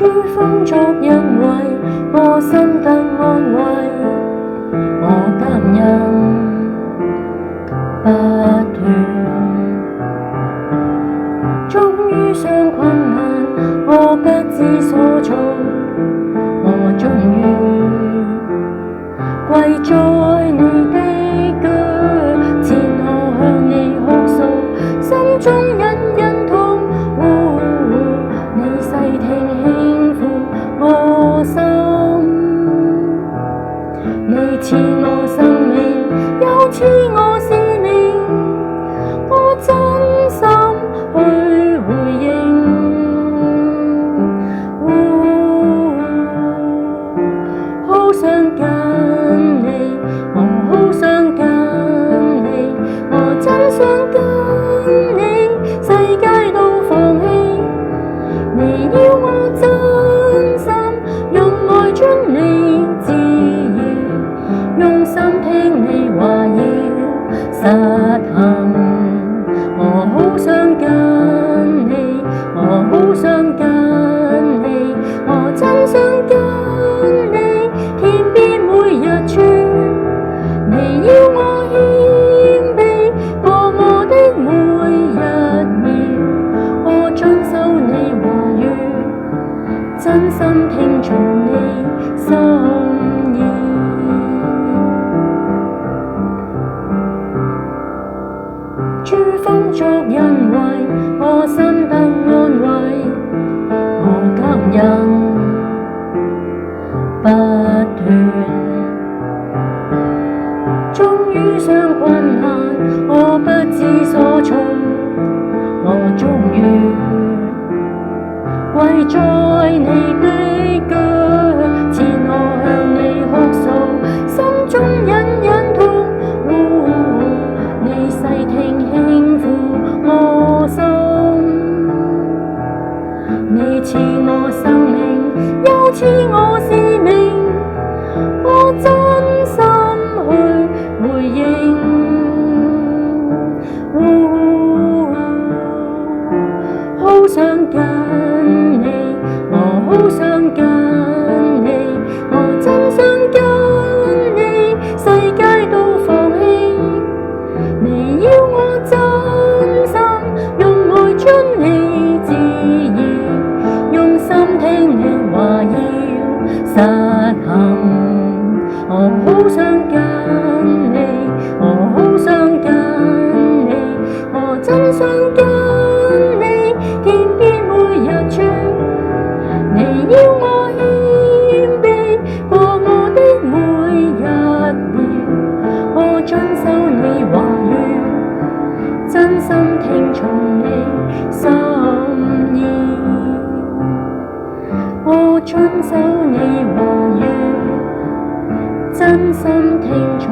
諸風作因為我心得安慰，我感恩不斷。終遇上困難，我不知所措，我終於跪在你的腳前，我向你哭訴，心中隱痛。你細聽輕撫我心，你賜我生命，又賜我使命，我真心去回應。好想跟你，我好想跟你，我真想跟你，世界都放棄。你要我真心用愛將你治癒，用心聽你話要實行。我好想跟你，我好想跟你，我真想跟你，天邊每日處。你要我謙卑過我的每一秒，我遵守你話語，真心聽從你心意。諸風作因為我心得安慰，我感恩不斷。終遇上困難，我不知所措，我終於跪在你的腳前，我向你哭訴，心中隱痛。你細聽輕撫我心，你賜我生命，又賜我使命，我真心去回應。好想跟你，我好想跟你，我真想跟你，世界都放棄。你要我真心用愛將你治癒，用心聽你話要實行。我好想跟你，我好想跟你，我真想跟你，天邊每日處。你要我謙卑過我的每一秒，我遵守你話語，真心聽從你心意。我遵守你話語，真心聽從